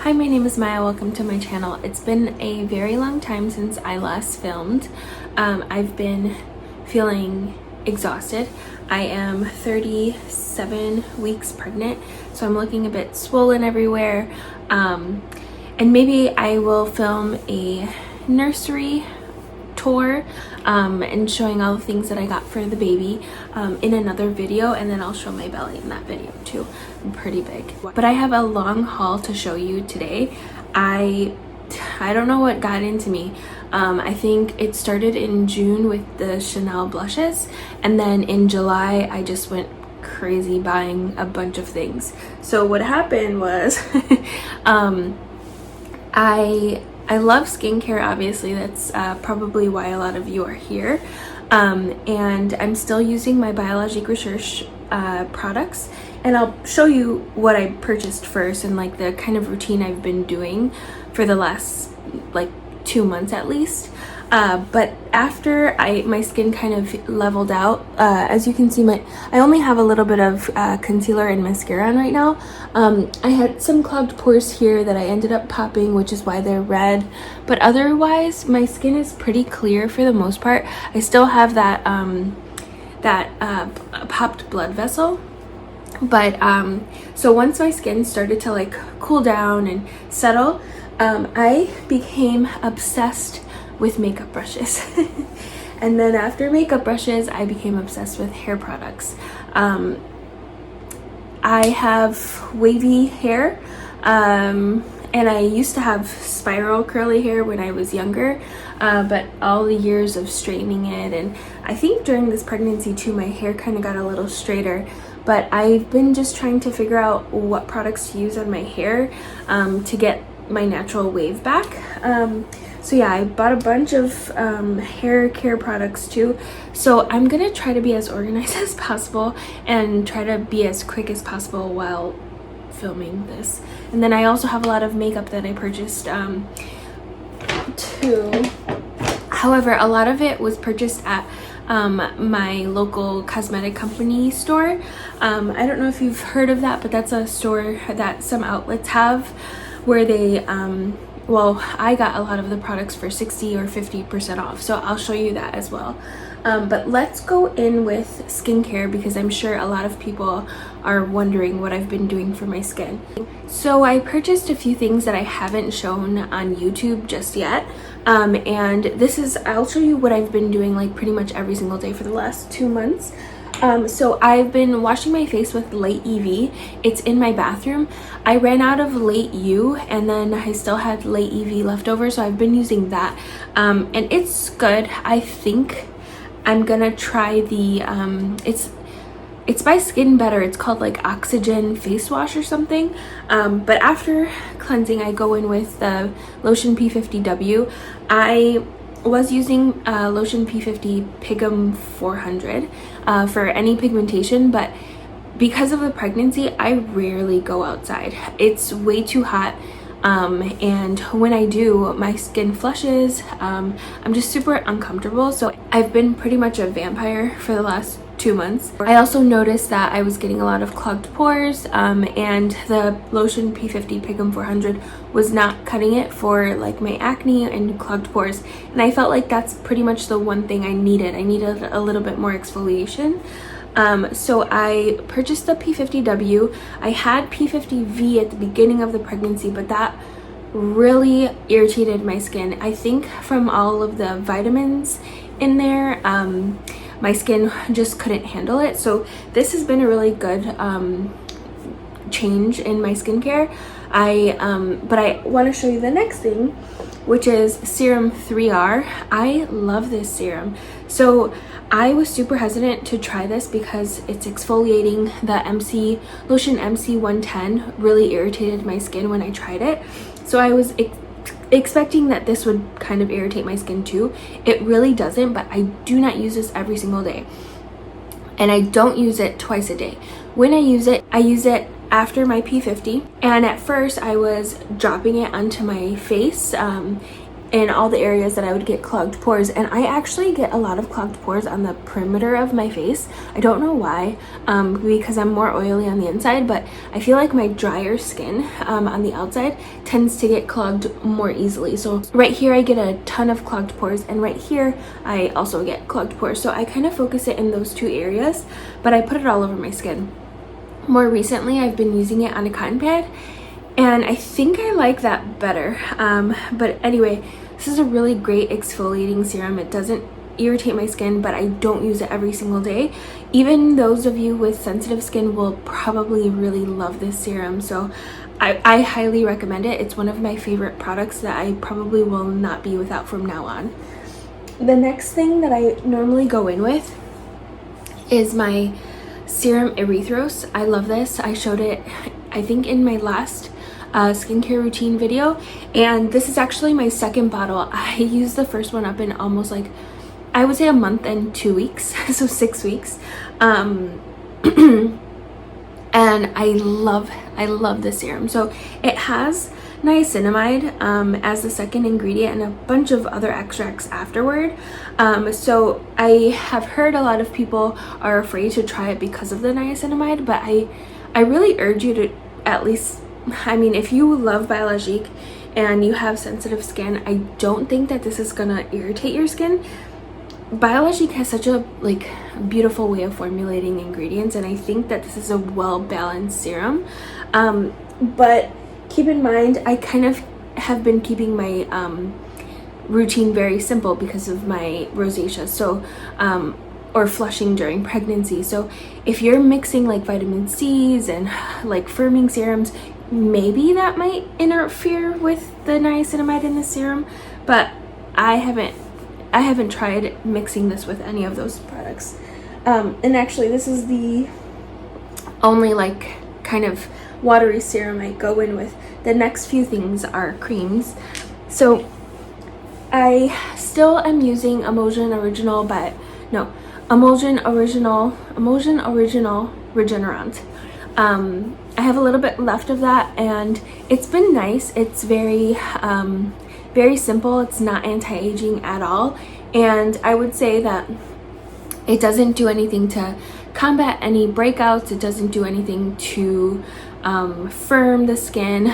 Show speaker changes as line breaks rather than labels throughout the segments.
Hi, my name is Maya. Welcome to my channel. It's been a very long time since I last filmed. I've been feeling exhausted. I am 37 weeks pregnant, so I'm looking a bit swollen everywhere. And maybe I will film a nursery tour and showing all the things that I got for the baby in another video, and then I'll show my belly in that video too. I'm pretty big, but I have a long haul to show you today. I don't know what got into me. I think it started in June with the Chanel blushes, and then in July I just went crazy buying a bunch of things. So what happened was I love skincare, obviously. That's probably why a lot of you are here. And I'm still using my Biologique Recherche products, and I'll show you what I purchased first and like the kind of routine I've been doing for the last like 2 months at least. But after my skin kind of leveled out, as you can see, I only have a little bit of concealer and mascara on right now. I had some clogged pores here that I ended up popping, which is why they're red. But otherwise, my skin is pretty clear for the most part. I still have that popped blood vessel. But so once my skin started to like cool down and settle, I became obsessed with makeup brushes. And then after makeup brushes, I became obsessed with hair products. I have wavy hair, and I used to have spiral curly hair when I was younger, but all the years of straightening it, and I think during this pregnancy too, my hair kind of got a little straighter. But I've been just trying to figure out what products to use on my hair to get my natural wave back. So yeah, I bought a bunch of hair care products too. So I'm gonna try to be as organized as possible and try to be as quick as possible while filming this. And then I also have a lot of makeup that I purchased too. However, a lot of it was purchased at my local cosmetic company store. I don't know if you've heard of that, but that's a store that some outlets have where they well, I got a lot of the products for 60 or 50% off, so I'll show you that as well. But let's go in with skincare, because I'm sure a lot of people are wondering what I've been doing for my skin. So I purchased a few things that I haven't shown on YouTube just yet. And this is, I'll show you what I've been doing like pretty much every single day for the last 2 months. So I've been washing my face with Late EV. It's in my bathroom. I ran out of Late U, and then I still had Late EV left over, so I've been using that. And it's good. I think I'm gonna try the it's by Skin Better. It's called like Oxygen face wash or something. But after cleansing, I go in with the lotion P50W. I was using lotion P50 Pigum 400 for any pigmentation, but because of the pregnancy, I rarely go outside. It's way too hot, and when I do, my skin flushes. I'm just super uncomfortable, so I've been pretty much a vampire for the last 2 months. I also noticed that I was getting a lot of clogged pores, and the lotion P50 Pigum 400 was not cutting it for like my acne and clogged pores, and I felt like that's pretty much the one thing I needed. I needed a little bit more exfoliation. So I purchased the P50W. I had P50V at the beginning of the pregnancy, but that really irritated my skin. I think from all of the vitamins in there, my skin just couldn't handle it. So this has been a really good change in my skincare. But I want to show you the next thing, which is Serum 3R. I love this serum. So I was super hesitant to try this because it's exfoliating. The lotion MC110 really irritated my skin when I tried it. So I was expecting that this would kind of irritate my skin too. It really doesn't, but I do not use this every single day. And I don't use it twice a day. When I use it after my P50. And at first I was dropping it onto my face in all the areas that I would get clogged pores. And I actually get a lot of clogged pores on the perimeter of my face. I don't know why, because I'm more oily on the inside, but I feel like my drier skin on the outside tends to get clogged more easily. So right here I get a ton of clogged pores, and right here I also get clogged pores. So I kind of focus it in those two areas, but I put it all over my skin. More recently I've been using it on a cotton pad, and I think I like that better. But anyway, this is a really great exfoliating serum. It doesn't irritate my skin, but I don't use it every single day. Even those of you with sensitive skin will probably really love this serum. So I highly recommend it. It's one of my favorite products that I probably will not be without from now on. The next thing that I normally go in with is my serum erythros. I love this. I showed it, I think, in my last skincare routine video, and this is actually my second bottle. I used the first one up in almost, like, I would say a month and 2 weeks, so 6 weeks. And I love this serum. So it has niacinamide as the second ingredient and a bunch of other extracts afterward. So I have heard a lot of people are afraid to try it because of the niacinamide, but I really urge you to at least, I mean, if you love Biologique and you have sensitive skin, I don't think that this is gonna irritate your skin. Biologique has such a beautiful way of formulating ingredients, and I think that this is a well-balanced serum. But keep in mind, I kind of have been keeping my routine very simple because of my rosacea, so or flushing during pregnancy. So if you're mixing like vitamin C's and like firming serums, maybe that might interfere with the niacinamide in the serum, but I haven't tried mixing this with any of those products. And actually this is the only kind of watery serum I go in with. The next few things are creams. So I still am using Emulsion Original Regenerant. I have a little bit left of that, and it's been nice. It's very very simple. It's not anti-aging at all, and I would say that it doesn't do anything to combat any breakouts. It doesn't do anything to firm the skin.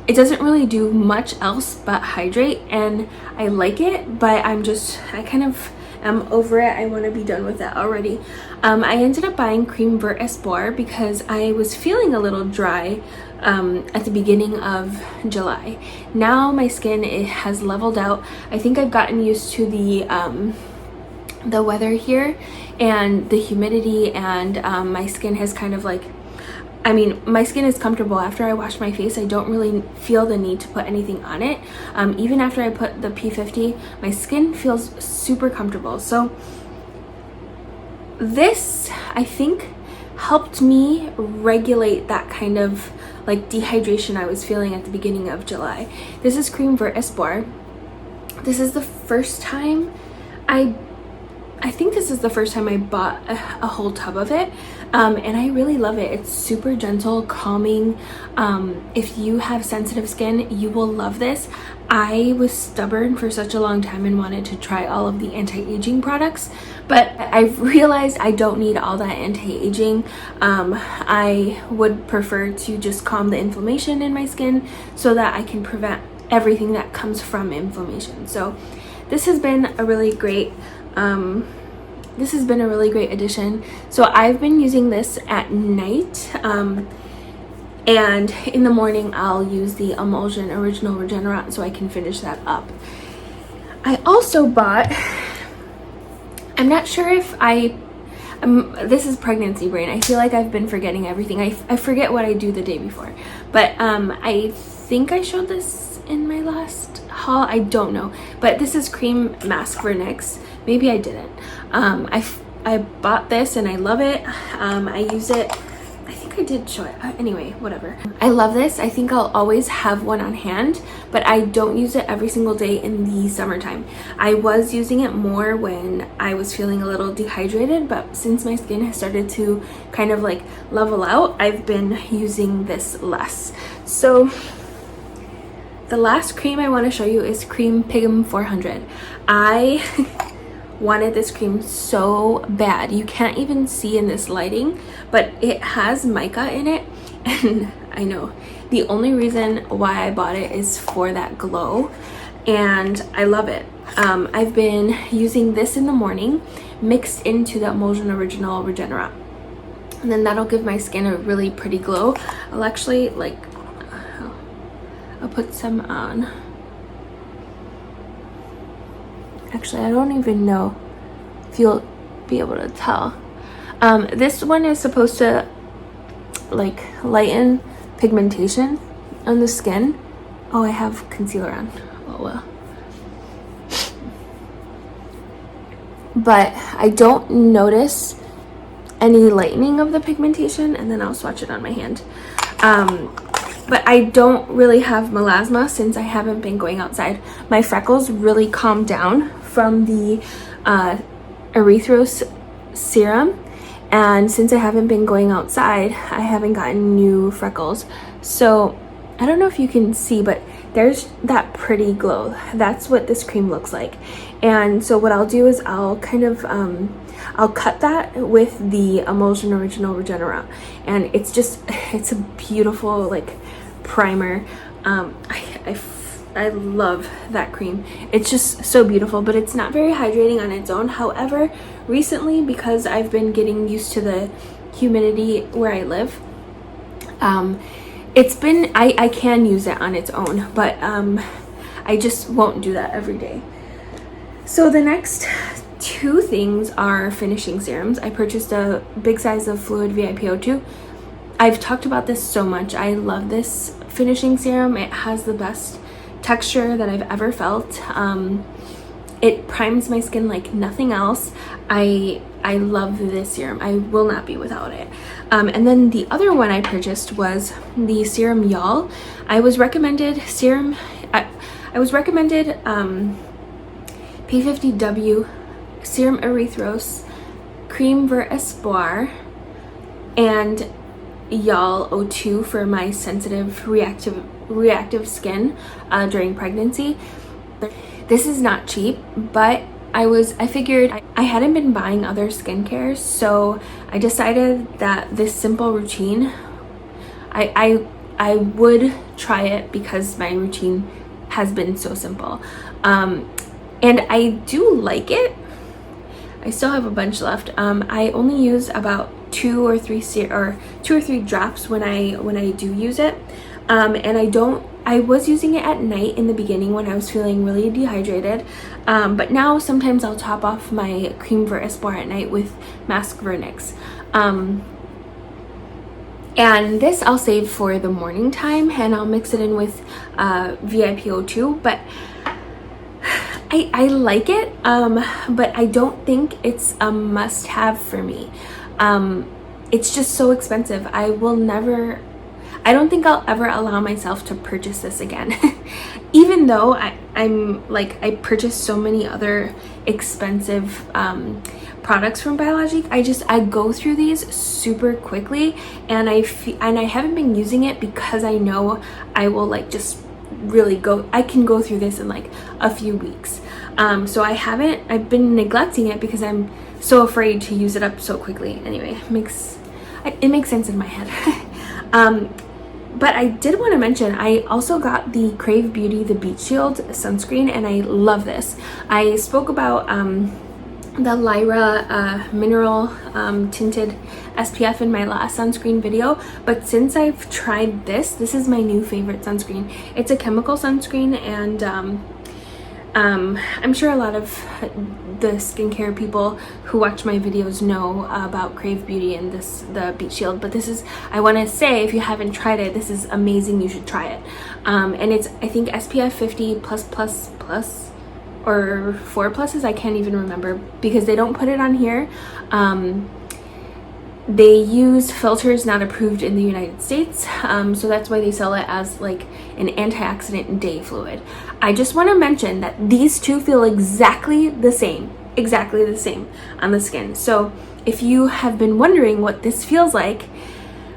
It doesn't really do much else but hydrate, and I like it, but I kind of am over it. I want to be done with that already. I ended up buying Cream Vertespor because I was feeling a little dry at the beginning of July. Now my skin, it has leveled out. I think I've gotten used to the weather here and the humidity, and my skin has kind of my skin is comfortable. After I wash my face, I don't really feel the need to put anything on it. Even after I put the P50, my skin feels super comfortable. So this, I think, helped me regulate that kind of dehydration I was feeling at the beginning of July. This is Cream Vertespor. This is the first time I think this is the first time I bought a whole tub of it, and I really love it. It's super gentle, calming. If you have sensitive skin, you will love this. I was stubborn for such a long time and wanted to try all of the anti-aging products, but I've realized I don't need all that anti-aging. I would prefer to just calm the inflammation in my skin so that I can prevent everything that comes from inflammation. So this has been a really great addition. So I've been using this at night, and in the morning I'll use the Emulsion Original Regenerant so I can finish that up. I also bought, I'm not sure if this is pregnancy brain. I feel like I've been forgetting everything. I forget what I do the day before, but I think I showed this in my last haul. I don't know, but this is Cream Mask for Necks. Maybe I didn't. I bought this and I love it. I use it, I think I did show it. Anyway, whatever. I love this. I think I'll always have one on hand, but I don't use it every single day in the summertime. I was using it more when I was feeling a little dehydrated, but since my skin has started to kind of level out, I've been using this less. So the last cream I want to show you is Cream Pigment 400. I wanted this cream so bad. You can't even see in this lighting, but it has mica in it, and I know the only reason why I bought it is for that glow, and I love it. I've been using this in the morning mixed into the Emulsion Original Regenerate, and then that'll give my skin a really pretty glow. I'll actually I'll put some on. Actually, I don't even know if you'll be able to tell. This one is supposed to like lighten pigmentation on the skin. Oh, I have concealer on. Oh well. But I don't notice any lightening of the pigmentation, and then I'll swatch it on my hand. But I don't really have melasma since I haven't been going outside. My freckles really calmed down from the erythros serum, and since I haven't been going outside, I haven't gotten new freckles. So I don't know if you can see, but there's that pretty glow. That's what this cream looks like. And so what I'll do is I'll kind of I'll cut that with the Emulsion Original Regenerate, and it's a beautiful like primer. I love that cream. It's just so beautiful, but it's not very hydrating on its own. However, recently, because I've been getting used to the humidity where I live, it's been, I can use it on its own, but I just won't do that every day. So the next two things are finishing serums. I purchased a big size of Fluid VIPO2. I've talked about this so much. I love this finishing serum. It has the best texture that I've ever felt. It primes my skin like nothing else. I love this serum. I will not be without it. And then the other one I purchased was the serum Y'all. I was recommended serum. I was recommended P50W, Serum Erythros, Cream Ver Espoir, and Y'all O2 for my sensitive reactive skin during pregnancy. This is not cheap, but I figured I hadn't been buying other skincare, so I decided that this simple routine, I would try it because my routine has been so simple. And I do like it. I still have a bunch left. I only use about two or three drops when I do use it. And I was using it at night in the beginning when I was feeling really dehydrated, but now sometimes I'll top off my Cream Ver Espoir at night with Mask Vernix. And this I'll save for the morning time, and I'll mix it in with VIPO2, but I like it, but I don't think it's a must-have for me. It's just so expensive. I don't think I'll ever allow myself to purchase this again. Even though I purchased so many other expensive products from Biologique, I go through these super quickly, and I haven't been using it because I know I will I can go through this in like a few weeks. So I've been neglecting it because I'm so afraid to use it up so quickly. Anyway, it makes sense in my head. But I did want to mention, I also got the Crave Beauty The Beach Shield sunscreen, and I love this. I spoke about the Lyra mineral tinted SPF in my last sunscreen video, but since I've tried this is my new favorite sunscreen. It's a chemical sunscreen, and I'm sure a lot of the skincare people who watch my videos know about Crave Beauty and the Beach Shield, but I want to say, if you haven't tried it, this is amazing. You should try it. And it's, I think, SPF 50 plus or 4+, I can't even remember because they don't put it on here. They use filters not approved in the United States, so that's why they sell it as like an antioxidant day fluid. I just want to mention that these two feel exactly the same on the skin. So if you have been wondering what this feels like,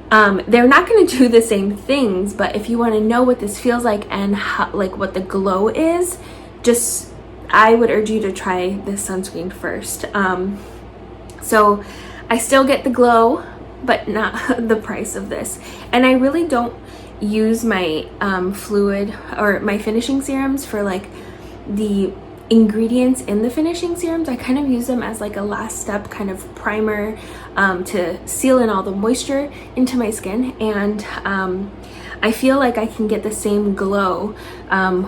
They're not going to do the same things, but if you want to know what this feels like and how, like what the glow is, just I would urge you to try this sunscreen first. So I still get the glow, but not the price of this. And I really don't use my fluid or my finishing serums for like the ingredients in the finishing serums. I kind of use them as like a last step kind of primer to seal in all the moisture into my skin, and I feel like I can get the same glow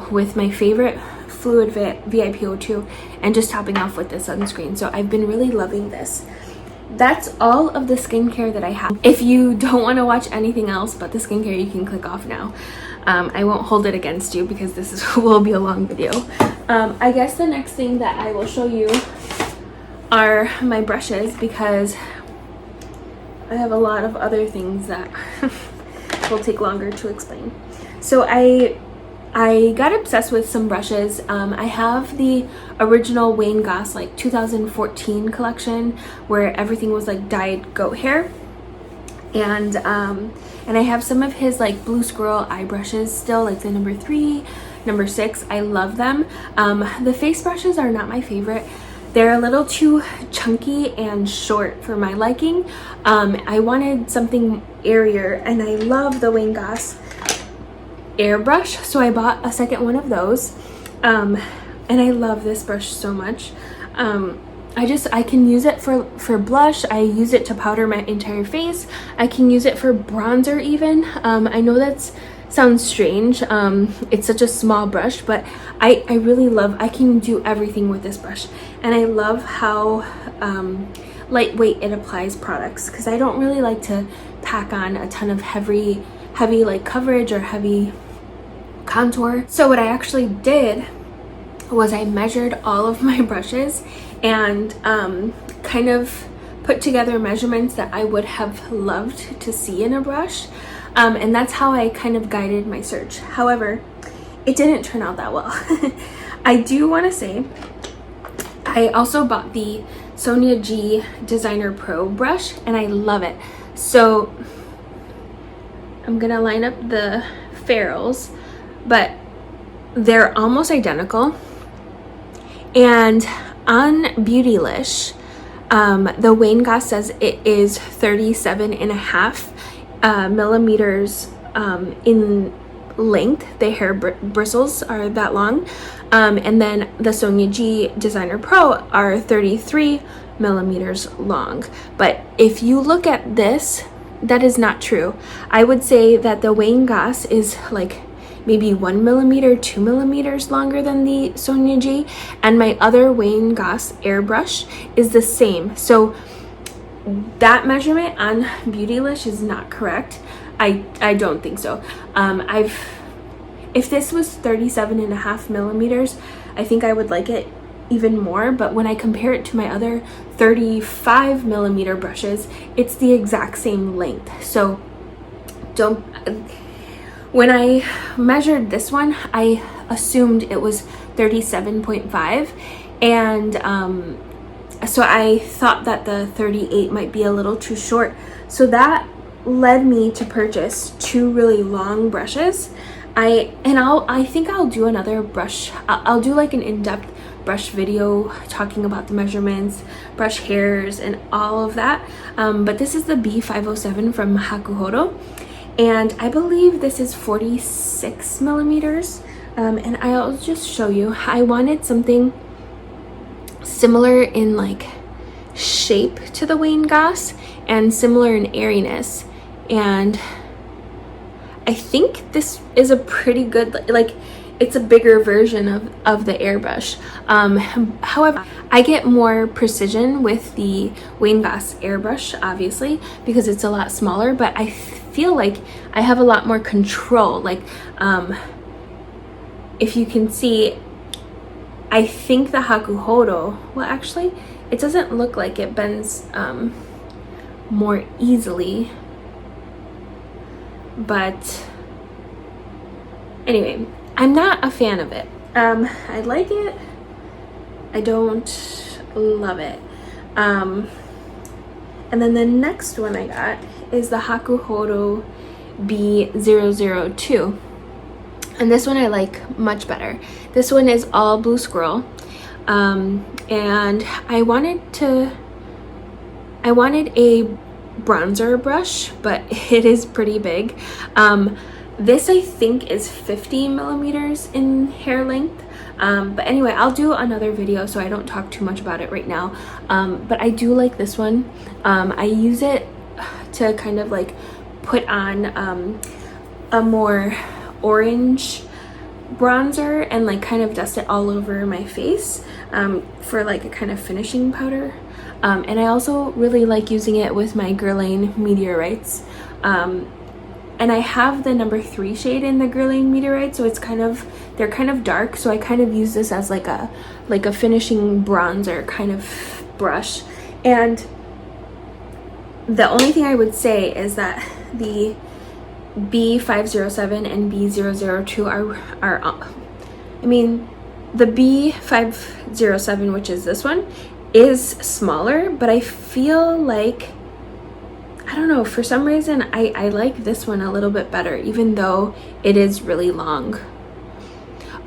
with my favorite fluid VIP02 and just topping off with the sunscreen. So I've been really loving this. That's all of the skincare that I have. If you don't want to watch anything else but the skincare, you can click off now. I won't hold it against you because this will be a long video. I guess the next thing that I will show you are my brushes, because I have a lot of other things that will take longer to explain. So I got obsessed with some brushes. I have the original Wayne Goss like 2014 collection where everything was like dyed goat hair, and I have some of his like blue squirrel eye brushes still, like the number 3, number 6. I love them. The face brushes are not my favorite. They're a little too chunky and short for my liking. I wanted something airier, and I love the Wayne Goss airbrush, so I bought a second one of those, and I love this brush so much. I can use it for blush. I use it to powder my entire face. I can use it for bronzer even. I know that sounds strange. It's such a small brush, but I really love, I can do everything with this brush, and I love how lightweight it applies products, because I don't really like to pack on a ton of heavy like coverage or heavy contour. So what I actually did was I measured all of my brushes and kind of put together measurements that I would have loved to see in a brush, and that's how I kind of guided my search. However, it didn't turn out that well. I do want to say I also bought the Sonia G Designer Pro brush, and I love it. So I'm gonna line up the ferrules, but they're almost identical. And on Beautylish, the Wayne Goss says it is 37.5 millimeters in length. The hair bristles are that long, and then the Sonia G Designer Pro are 33 millimeters long. But if you look at this, that is not true. I would say that the Wayne Goss is like maybe 1 millimeter, 2 millimeters longer than the Sonia G, and my other Wayne Goss airbrush is the same. So that measurement on Beautylish is not correct. I don't think so. If this was 37.5 millimeters, I think I would like it even more, but when I compare it to my other 35 millimeter brushes, it's the exact same length. So when I measured this one, I assumed it was 37.5, and so I thought that the 38 might be a little too short. So that led me to purchase 2 really long brushes. I think I'll do another brush. I'll do like an in-depth brush video talking about the measurements, brush hairs, and all of that. But this is the B507 from Hakuhodo, and I believe this is 46 millimeters. And I'll just show you. I wanted something similar in like shape to the Wayne Goss and similar in airiness, and I think this is a pretty good, like, it's a bigger version of the airbrush. However, I get more precision with the Wayne Goss airbrush, obviously, because it's a lot smaller, but I feel like I have a lot more control. Like, if you can see, I think the Hakuhodo, well, actually, it doesn't look like it bends more easily. But anyway, I'm not a fan of it. I like it. I don't love it. And then the next one I got is the Hakuhodo B002. And this one I like much better. This one is all blue squirrel. And I wanted a bronzer brush, but it is pretty big. This I think is 50 millimeters in hair length. But anyway, I'll do another video so I don't talk too much about it right now. But I do like this one. I use it to kind of like put on a more orange bronzer and like kind of dust it all over my face for like a kind of finishing powder. And I also really like using it with my Guerlain Meteorites. And I have the number 3 shade in the Guerlain Meteorite, so it's kind of, they're kind of dark, so I kind of use this as like a finishing bronzer kind of brush. And the only thing I would say is that the B507 and B002 are I mean, the B507, which is this one, is smaller, but I feel like, I don't know, for some reason I like this one a little bit better, even though it is really long.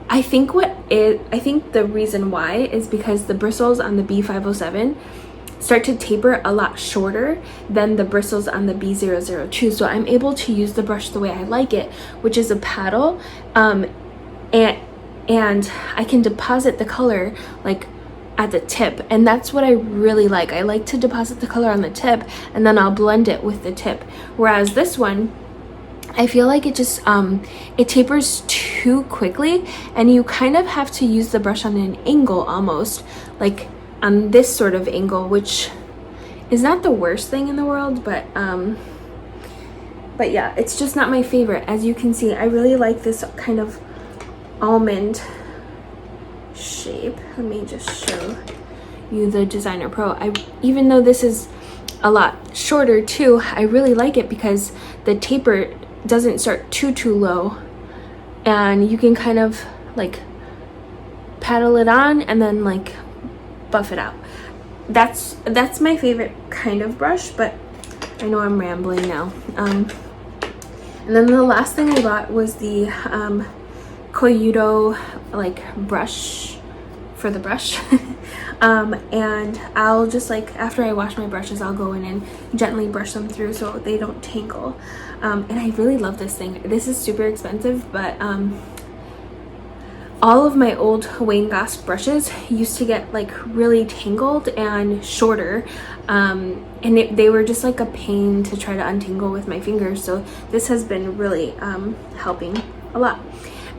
I think the reason why is because the bristles on the B507 start to taper a lot shorter than the bristles on the B002, so I'm able to use the brush the way I like it, which is a paddle, and I can deposit the color like at the tip, and that's what I really like. I like to deposit the color on the tip and then I'll blend it with the tip, whereas this one, I feel like it just it tapers too quickly, and you kind of have to use the brush on an angle, almost like on this sort of angle, which is not the worst thing in the world, but yeah, it's just not my favorite. As you can see, I really like this kind of almond shape. Let me just show you the Designer Pro. Even though this is a lot shorter too, I really like it because the taper doesn't start too low, and you can kind of like paddle it on and then like buff it out. That's my favorite kind of brush, but I know I'm rambling now. And then the last thing I got was the Koyudo like brush for the brush. And I'll just like, after I wash my brushes, I'll go in and gently brush them through so they don't tangle. And I really love this thing. This is super expensive, but all of my old Wayne Goss brushes used to get like really tangled and shorter, and they were just like a pain to try to untangle with my fingers, so this has been really helping a lot.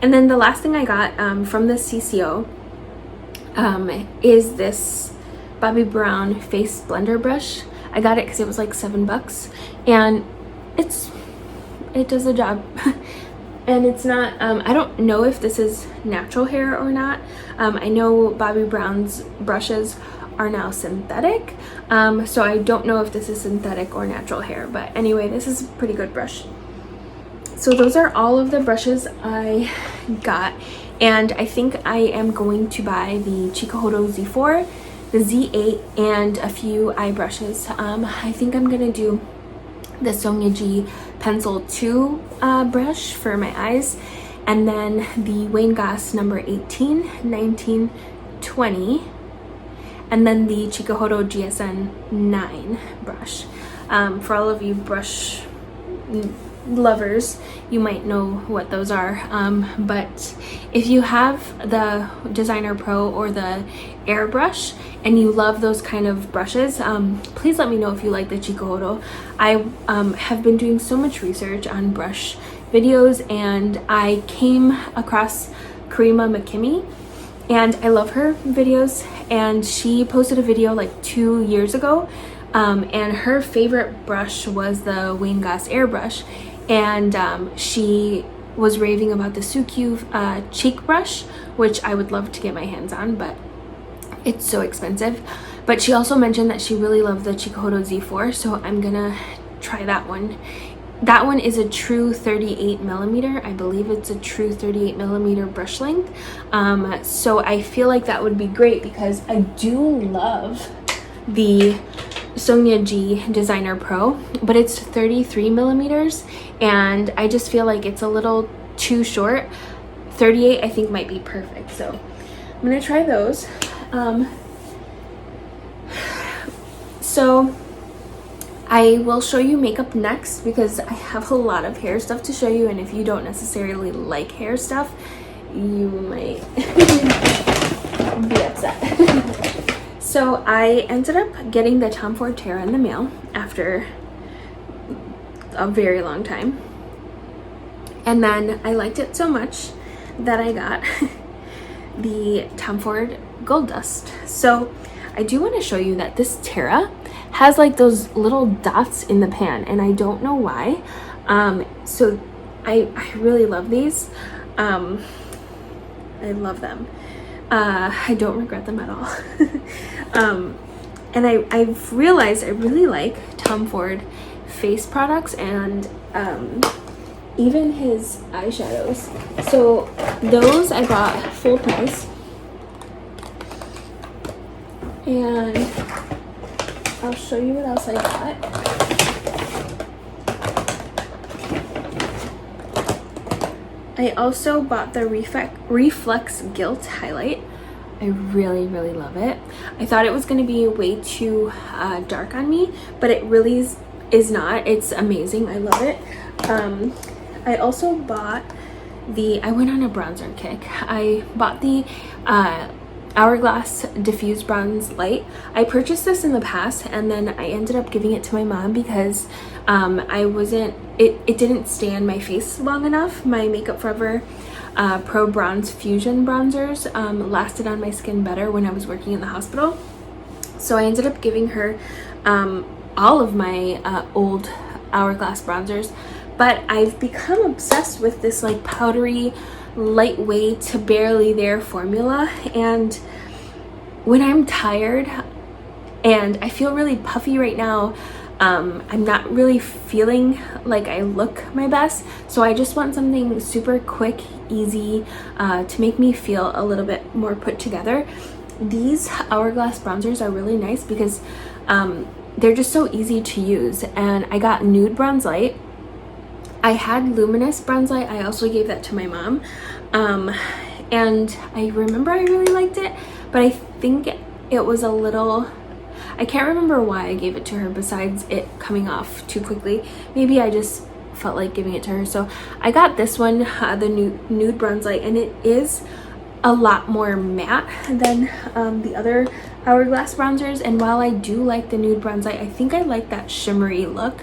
And then the last thing I got from the CCO is this Bobbi Brown face blender brush. I got it because it was like $7, and it does the job. And it's not, I don't know if this is natural hair or not. I know Bobbi Brown's brushes are now synthetic, so I don't know if this is synthetic or natural hair, but anyway, this is a pretty good brush. So those are all of the brushes I got, and I think I am going to buy the Chikuhodo Z4, the Z8, and a few eye brushes. I think I'm gonna do the Songyeji Pencil 2 brush for my eyes, and then the Wayne Goss number 18, 19, 20, and then the Chikuhodo GSN 9 brush. For all of you brush lovers, you might know what those are, but if you have the Designer Pro or the airbrush and you love those kind of brushes, please let me know if you like the Chikuhodo. I have been doing so much research on brush videos, and I came across Karima McKimmey, and I love her videos, and she posted a video like 2 years ago, and her favorite brush was the Wayne Goss airbrush, and she was raving about the Sukyu cheek brush, which I would love to get my hands on, but it's so expensive. But she also mentioned that she really loved the Chikuhodo Z4, so I'm gonna try that one. That one is a true 38 millimeter. I believe it's a true 38 millimeter brush length. So I feel like that would be great because I do love the Sonia G Designer Pro, but it's 33 millimeters, and I just feel like it's a little too short. 38 I think might be perfect, so I'm gonna try those. So I will show you makeup next because I have a lot of hair stuff to show you, and if you don't necessarily like hair stuff, you might be upset. So I ended up getting the Tom Ford Terra in the mail after a very long time, and then I liked it so much that I got the Tom Ford Gold Dust. So I do want to show you that this Terra has like those little dots in the pan, and I don't know why. So I really love these. I love them. I don't regret them at all. And I've realized I really like Tom Ford face products, and even his eyeshadows. So those I bought full price, and I'll show you what else I got. I also bought the Reflex Gilt highlight. I really love it. I thought it was going to be way too dark on me, but it really is not. It's amazing. I love it. I also bought I went on a bronzer kick. I bought the Hourglass Diffuse Bronze Light. I purchased this in the past, and then I ended up giving it to my mom because it didn't stay on my face long enough. My Makeup Forever Pro Bronze Fusion bronzers lasted on my skin better when I was working in the hospital. So I ended up giving her all of my old Hourglass bronzers, but I've become obsessed with this like powdery, lightweight, barely there formula. And when I'm tired and I feel really puffy right now, I'm not really feeling like I look my best, so I just want something super quick, easy, to make me feel a little bit more put together. These Hourglass bronzers are really nice because they're just so easy to use. And I got Nude Bronze Light. I had Luminous Bronze Light. I also gave that to my mom, and I remember I really liked it, but I think it was a little, I can't remember why I gave it to her besides it coming off too quickly. Maybe I just felt like giving it to her. So I got this one, the Nude Bronze Light, and it is a lot more matte than the other Hourglass bronzers. And while I do like the Nude Bronze Light, I think I like that shimmery look.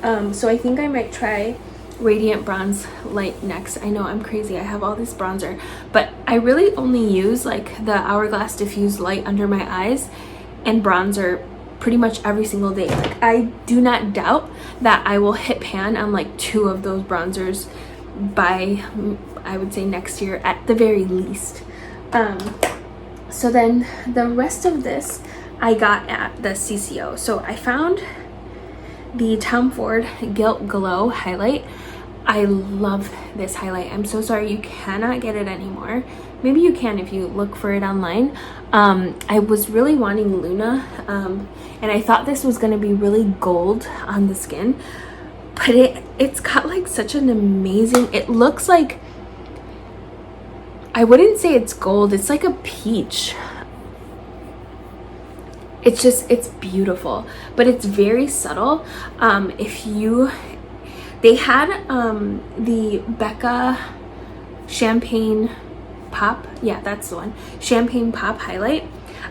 So I think I might try Radiant Bronze Light next. I know I'm crazy, I have all this bronzer, but I really only use like the Hourglass Diffuse Light under my eyes and bronzer pretty much every single day. Like, I do not doubt that I will hit pan on like 2 of those bronzers by, I would say, next year at the very least. So then the rest of this I got at the CCO. So I found the Tom Ford Gilt Glow highlight. I love this highlight. I'm so sorry you cannot get it anymore. Maybe you can if you look for it online. I was really wanting Luna, and I thought this was going to be really gold on the skin, but it's got like such an amazing, it looks like, I wouldn't say it's gold, it's like a peach. It's beautiful, but it's very subtle. They had the Becca Champagne Pop, yeah, that's the one, Champagne Pop highlight.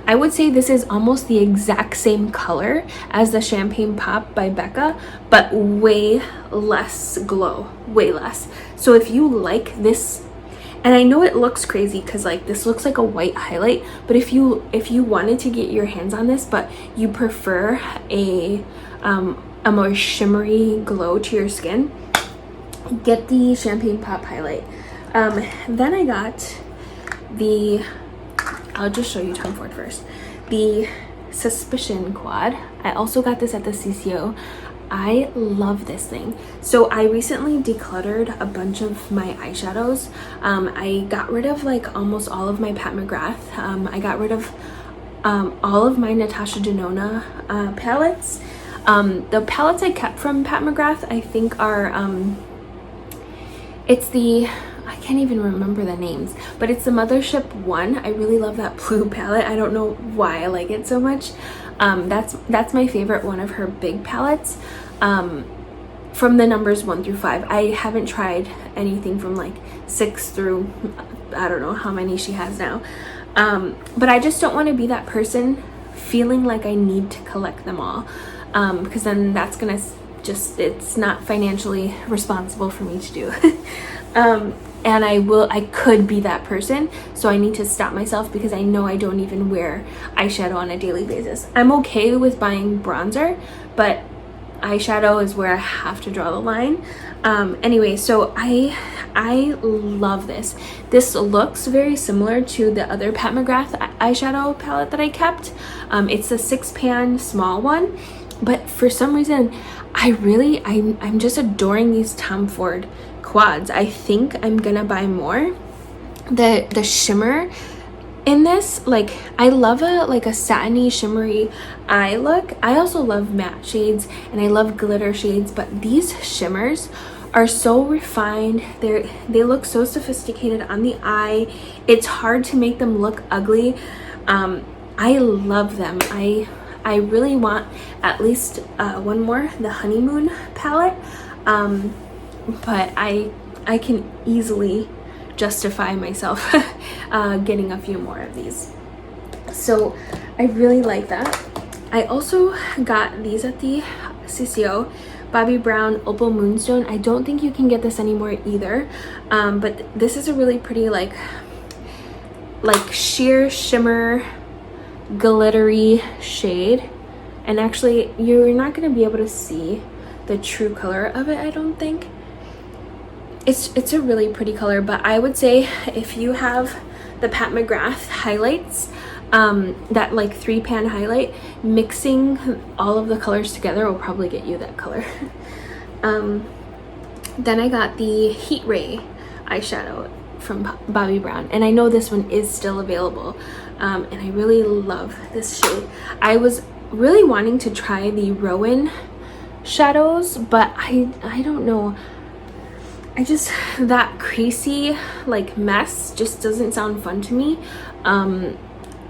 I would say this is almost the exact same color as the Champagne Pop by Becca, but way less glow, way less. So if you like this, and I know it looks crazy because like this looks like a white highlight, but if you wanted to get your hands on this but you prefer a more shimmery glow to your skin, get the Champagne Pop highlight. Then I got I'll just show you Tom Ford first, the Suspicion Quad. I also got this at the CCO. I love this thing. So I recently decluttered a bunch of my eyeshadows. I got rid of like almost all of my Pat McGrath. I got rid of all of my Natasha Denona palettes. The palettes I kept from Pat McGrath, I think are, it's the, I can't even remember the names, but it's the Mothership 1. I really love that blue palette. I don't know why I like it so much. That's my favorite one of her big palettes. From the numbers 1 through 5. I haven't tried anything from like 6 through, I don't know how many she has now. But I just don't want to be that person feeling like I need to collect them all. Because then that's gonna just, it's not financially responsible for me to do. And I could be that person, so I need to stop myself because I know I don't even wear eyeshadow on a daily basis. I'm okay with buying bronzer, but eyeshadow is where I have to draw the line. Anyway, so I love this. This looks very similar to the other Pat McGrath eyeshadow palette that I kept. It's a 6-pan small one, but for some reason I'm just adoring these Tom Ford quads. I think I'm gonna buy more. The shimmer in this, like, I love a satiny shimmery eye look. I also love matte shades and I love glitter shades, but these shimmers are so refined. They look so sophisticated on the eye. It's hard to make them look ugly. I love them. I really want at least one more, the Honeymoon palette, but I can easily justify myself getting a few more of these. So I really like that. I also got these at the CCO, Bobbi Brown Opal Moonstone. I don't think you can get this anymore either, but this is a really pretty like sheer shimmer glittery shade, and actually you're not going to be able to see the true color of it, I don't think. It's a really pretty color, but I would say if you have the Pat McGrath highlights, that like 3-pan highlight, mixing all of the colors together will probably get you that color. Then I got the Heat Ray eyeshadow from Bobbi Brown, and I know this one is still available, and I really love this shade. I was really wanting to try the Rowan shadows, but I don't know, I just, that creasy like mess just doesn't sound fun to me.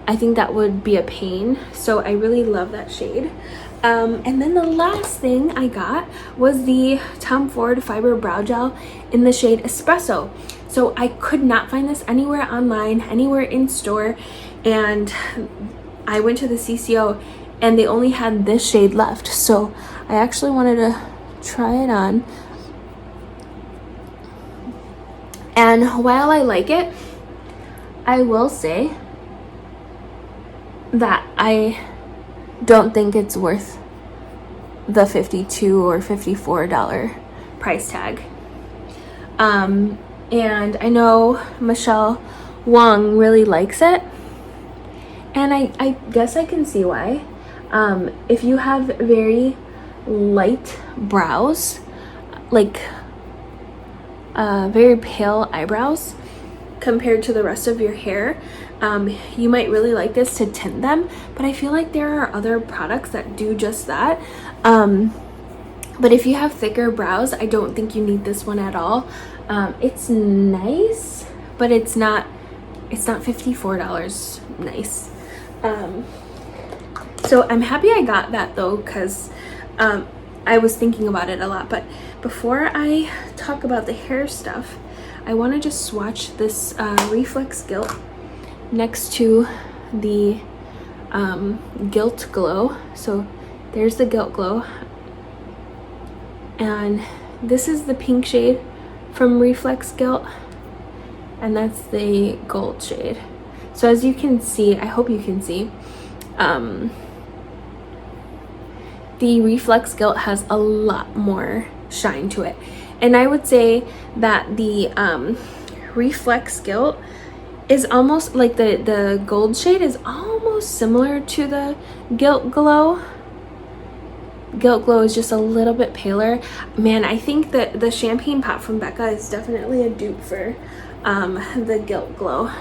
I think that would be a pain, so I really love that shade. And then the last thing I got was the Tom Ford Fiber Brow Gel in the shade Espresso. So I could not find this anywhere online, anywhere in store, and I went to the CCO and they only had this shade left, so I actually wanted to try it on. And while I like it, I will say that I don't think it's worth the $52 or $54 price tag. And I know Michelle Wong really likes it, and I guess I can see why. If you have very light brows, like very pale eyebrows compared to the rest of your hair, you might really like this to tint them, but I feel like there are other products that do just that. But if you have thicker brows, I don't think you need this one at all. It's nice, but it's not $54 nice. So I'm happy I got that though, because I was thinking about it a lot. But before I talk about the hair stuff, I want to just swatch this Reflex Gilt next to the Gilt Glow. So there's the Gilt Glow, and this is the pink shade from Reflex Gilt, and that's the gold shade. So as you can see, I hope you can see, the Reflex Gilt has a lot more shine to it, and I would say that the Reflex Gilt is almost like the gold shade is almost similar to the Gilt Glow. Gilt Glow is just a little bit paler. Man, I think that the Champagne Pop from Becca is definitely a dupe for the Gilt Glow.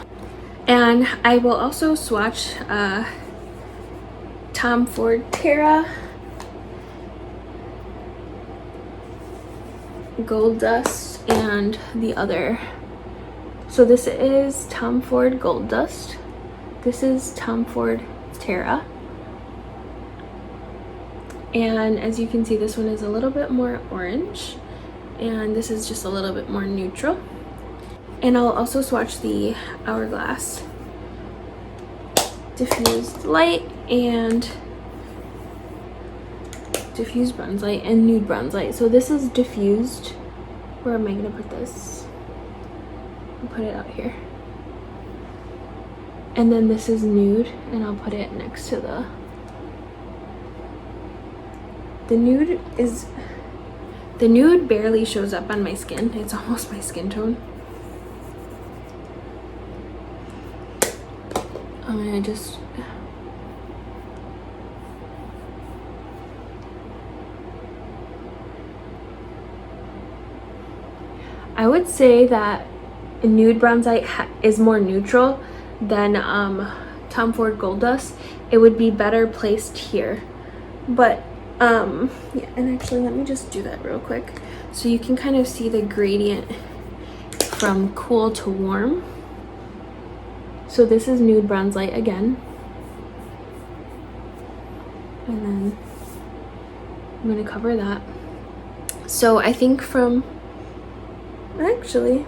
And I will also swatch Tom Ford Terra Gold Dust and the other. So this is Tom Ford Gold Dust. This is Tom Ford Terra. And as you can see, this one is a little bit more orange, and this is just a little bit more neutral. And I'll also swatch the Hourglass Diffused Light and Diffused Bronze Light and Nude Bronze Light. So this is diffused. Where am I gonna put this? I'll put it out here. And then this is nude, and I'll put it next to the nude barely shows up on my skin. It's almost my skin tone. I'm gonna just I would say that Nude Bronze Light is more neutral than Tom Ford Gold Dust. It would be better placed here, but yeah. And actually, let me just do that real quick so you can kind of see the gradient from cool to warm. So this is Nude Bronze Light again, and then I'm going to cover that. So I think from actually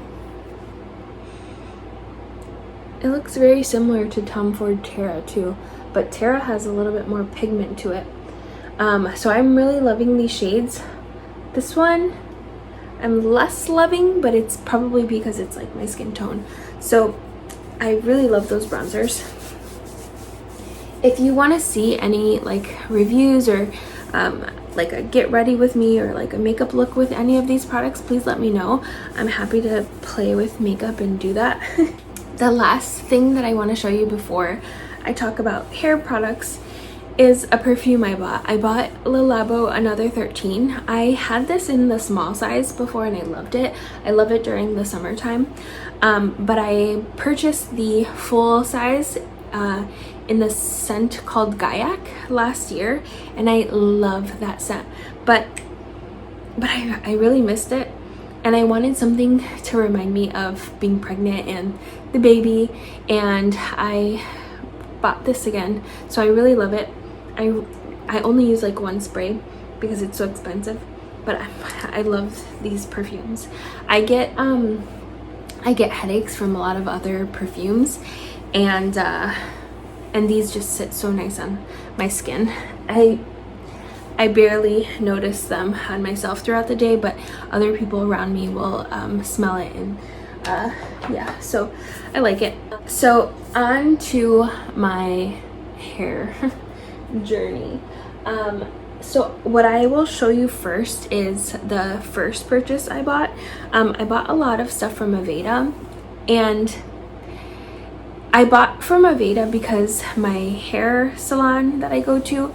it looks very similar to Tom Ford Terra too, but Terra has a little bit more pigment to it. So I'm really loving these shades. This one I'm less loving, but it's probably because it's like my skin tone. So I really love those bronzers. If you want to see any like reviews or like a get ready with me or like a makeup look with any of these products, please let me know. I'm happy to play with makeup and do that. The last thing that I want to show you before I talk about hair products is a perfume I bought. I bought Le Labo Another 13. I had this in the small size before and I loved it. I love it during the summertime. But I purchased the full size in the scent called Gaiac last year, and I love that scent. But I really missed it, and I wanted something to remind me of being pregnant and the baby, and I bought this again. So I really love it. I only use like one spray because it's so expensive, but I love these perfumes. I get headaches from a lot of other perfumes, and these just sit so nice on my skin. I barely notice them on myself throughout the day, but other people around me will smell it, and yeah, so I like it. So on to my hair journey. So what I will show you first is the first purchase I bought. I bought a lot of stuff from Aveda, and I bought from Aveda because my hair salon that I go to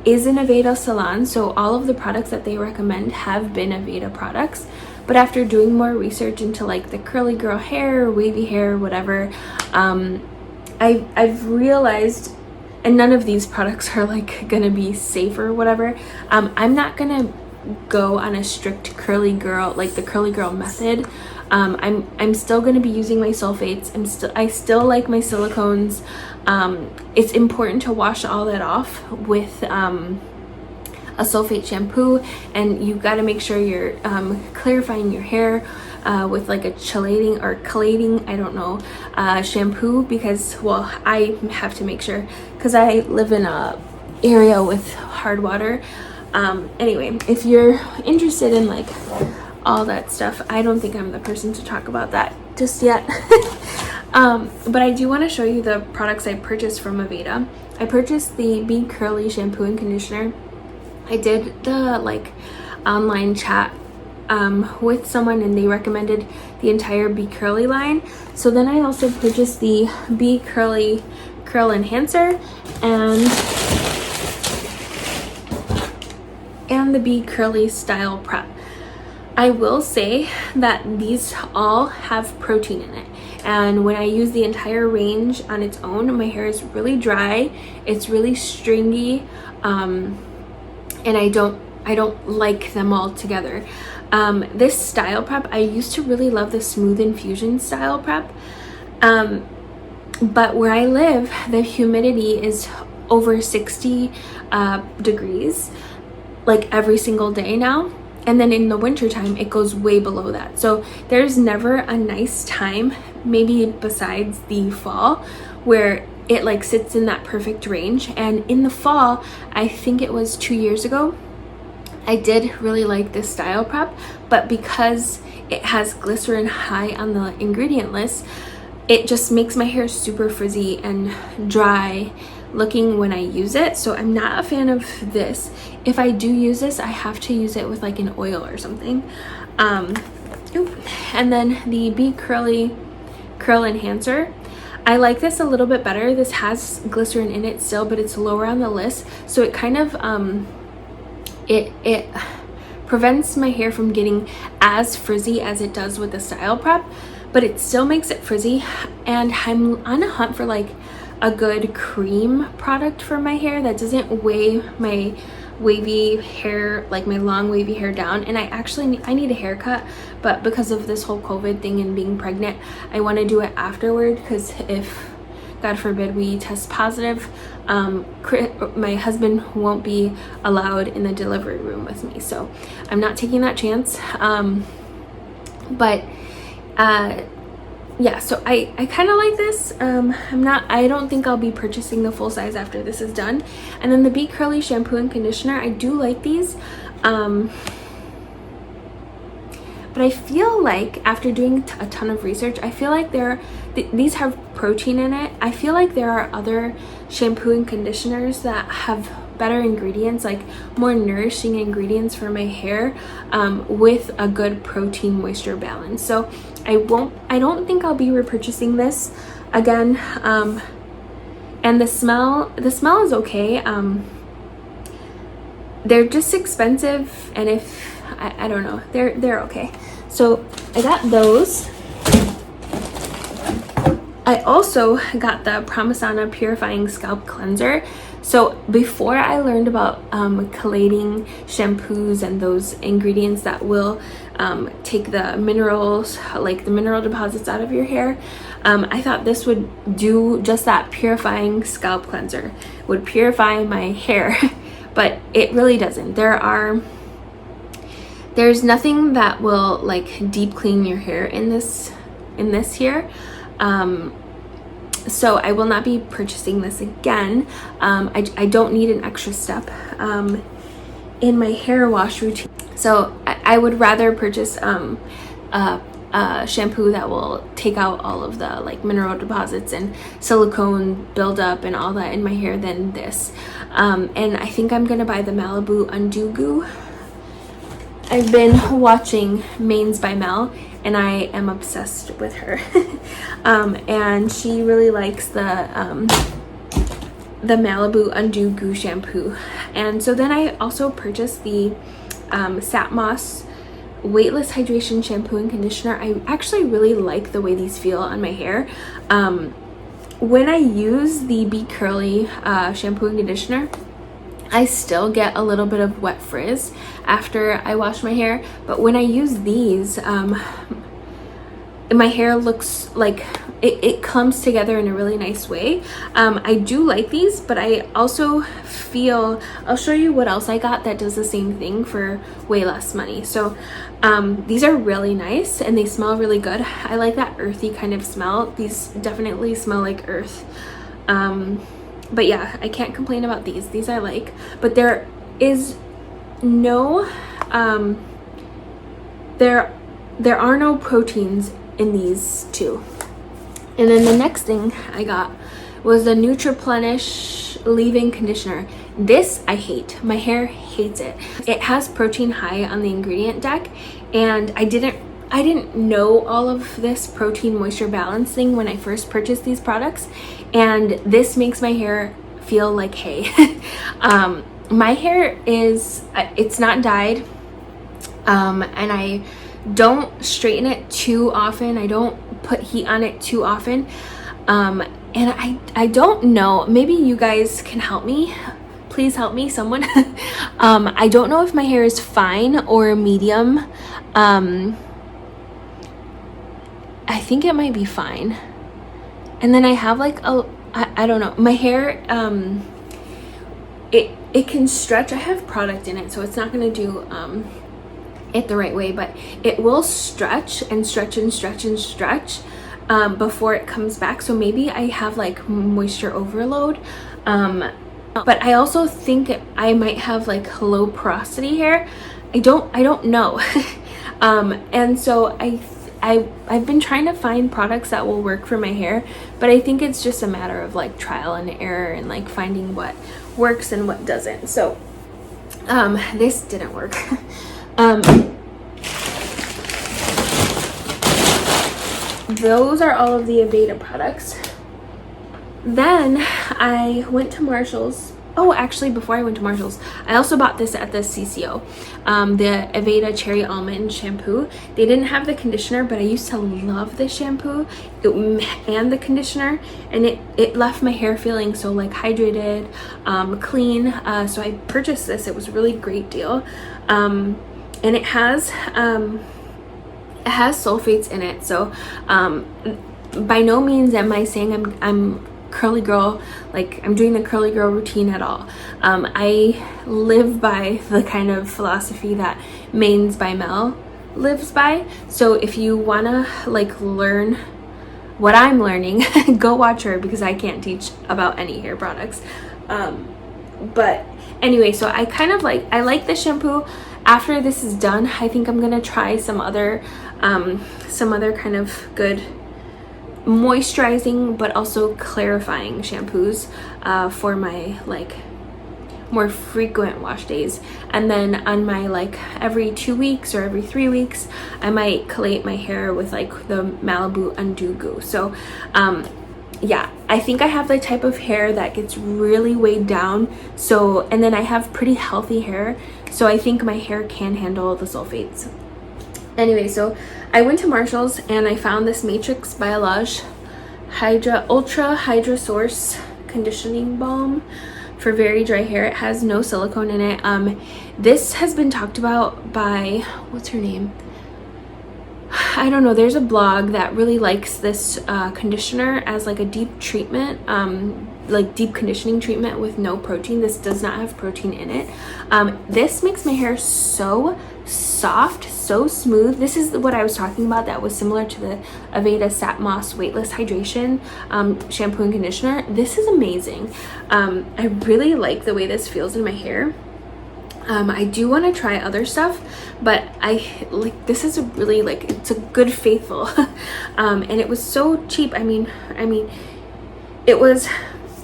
is an Aveda salon, so all of the products that they recommend have been Aveda products. But after doing more research into like the curly girl hair, wavy hair, whatever, I've realized, and none of these products are like gonna be safe or whatever. I'm not gonna go on a strict curly girl, like the curly girl method. I'm still gonna be using my sulfates. I still like my silicones. It's important to wash all that off with a sulfate shampoo, and you got to make sure you're clarifying your hair with like a chelating or chelating, I don't know, shampoo, because, well, I have to make sure because I live in a area with hard water. Anyway, if you're interested in like all that stuff, I don't think I'm the person to talk about that just yet. But I do want to show you the products I purchased from Aveda. I purchased the Be Curly shampoo and conditioner. I did the like online chat with someone, and they recommended the entire Be Curly line. So then I also purchased the Be Curly Curl Enhancer and the Be Curly Style Prep. I will say that these all have protein in it, and when I use the entire range on its own, my hair is really dry, it's really stringy, and I don't like them all together. This style prep, I used to really love the Smooth Infusion style prep, but where I live, the humidity is over 60 degrees like every single day now, and then in the winter time it goes way below that. So there's never a nice time, maybe besides the fall, where it like sits in that perfect range. And in the fall, I think it was 2 years ago, I did really like this style prep, but because it has glycerin high on the ingredient list, it just makes my hair super frizzy and dry looking when I use it. So I'm not a fan of this. If I do use this, I have to use it with like an oil or something. And then the Be Curly Curl Enhancer, I like this a little bit better. This has glycerin in it still, but it's lower on the list, so it kind of it prevents my hair from getting as frizzy as it does with the style prep, but it still makes it frizzy. And I'm on a hunt for like a good cream product for my hair that doesn't weigh my wavy hair, like my long wavy hair, down. And I need a haircut, but because of this whole COVID thing and being pregnant, I want to do it afterward, because if God forbid we test positive, my husband won't be allowed in the delivery room with me, so I'm not taking that chance. Yeah, so I kind of like this. I don't think I'll be purchasing the full size after this is done. And then the Be Curly shampoo and conditioner, I do like these, but I feel like after doing a ton of research, I feel like these have protein in it. I feel like there are other shampoo and conditioners that have better ingredients, like more nourishing ingredients for my hair, with a good protein moisture balance. So I don't think I'll be repurchasing this again. And the smell is okay. They're just expensive, and if I don't know, they're okay. So I got those. I also got the Promisana Purifying Scalp Cleanser. So before I learned about collating shampoos and those ingredients that will take the minerals, like the mineral deposits, out of your hair, I thought this would do just that. Purifying scalp cleanser would purify my hair, but it really doesn't. There's nothing that will like deep clean your hair in this here. So I will not be purchasing this again. I don't need an extra step in my hair wash routine. So I would rather purchase a shampoo that will take out all of the like mineral deposits and silicone buildup and all that in my hair than this. And I think I'm gonna buy the Malibu Undo Goo. I've been watching Mains by Mel, and I am obsessed with her. And she really likes the Malibu Undo Goo shampoo. And so then I also purchased the Sat Moss Weightless Hydration Shampoo and Conditioner. I actually really like the way these feel on my hair. When I use the Be Curly shampoo and conditioner, I still get a little bit of wet frizz after I wash my hair, but when I use these, my hair looks like it comes together in a really nice way. I do like these, but I also feel, I'll show you what else I got that does the same thing for way less money. So these are really nice and they smell really good. I like that earthy kind of smell. These definitely smell like earth. But yeah, I can't complain about these. These I like, but there is no there are no proteins in these two. And then the next thing I got was the Nutriplenish leave-in conditioner. This I hate. My hair hates it. It has protein high on the ingredient deck, and I didn't know all of this protein moisture balance thing when I first purchased these products, and this makes my hair feel like hay. My hair it's not dyed, and I don't straighten it too often. I don't put heat on it too often. And I don't know, maybe you guys can help me. Please help me, someone. I don't know if my hair is fine or medium. I think it might be fine. And then I have like I don't know, my hair, it can stretch. I have product in it, so it's not gonna do it the right way, but it will stretch and stretch and stretch and stretch before it comes back. So maybe I have like moisture overload. But I also think I might have like low porosity hair. I don't know. And so I've been trying to find products that will work for my hair, but I think it's just a matter of like trial and error and like finding what works and what doesn't. So this didn't work. Those are all of the Aveda products. Then I went to Marshall's. Oh, actually, before I went to Marshall's, I also bought this at the CCO, the Aveda Cherry Almond Shampoo. They didn't have the conditioner, but I used to love the shampoo and the conditioner, and it left my hair feeling so like hydrated, clean. So I purchased this. It was a really great deal, and it has sulfates in it. So by no means am I saying I'm curly girl, like I'm doing the curly girl routine at all. I live by the kind of philosophy that Mains by Mel lives by. So if you wanna like learn what I'm learning, go watch her, because I can't teach about any hair products. But anyway, so I kind of I like the shampoo. After this is done, I think I'm gonna try some other kind of good moisturizing but also clarifying shampoos for my like more frequent wash days. And then on my like every 2 weeks or every 3 weeks, I might collate my hair with like the Malibu Undo Goo. So yeah, I think I have the type of hair that gets really weighed down. So, and then I have pretty healthy hair, so I think my hair can handle the sulfates. Anyway, so I went to Marshall's and I found this Matrix Biologique Ultra Hydra Source Conditioning Balm for very dry hair. It has no silicone in it. This has been talked about by, what's her name? I don't know. There's a blog that really likes this conditioner as like a deep treatment, like deep conditioning treatment with no protein. This does not have protein in it. This makes my hair so soft, so smooth. This is what I was talking about that was similar to the Aveda Sat Moss Weightless Hydration shampoo and conditioner. This is amazing. I really like the way this feels in my hair. I do want to try other stuff, but I like this is a really like, it's a good faithful. And it was so cheap. I mean it was,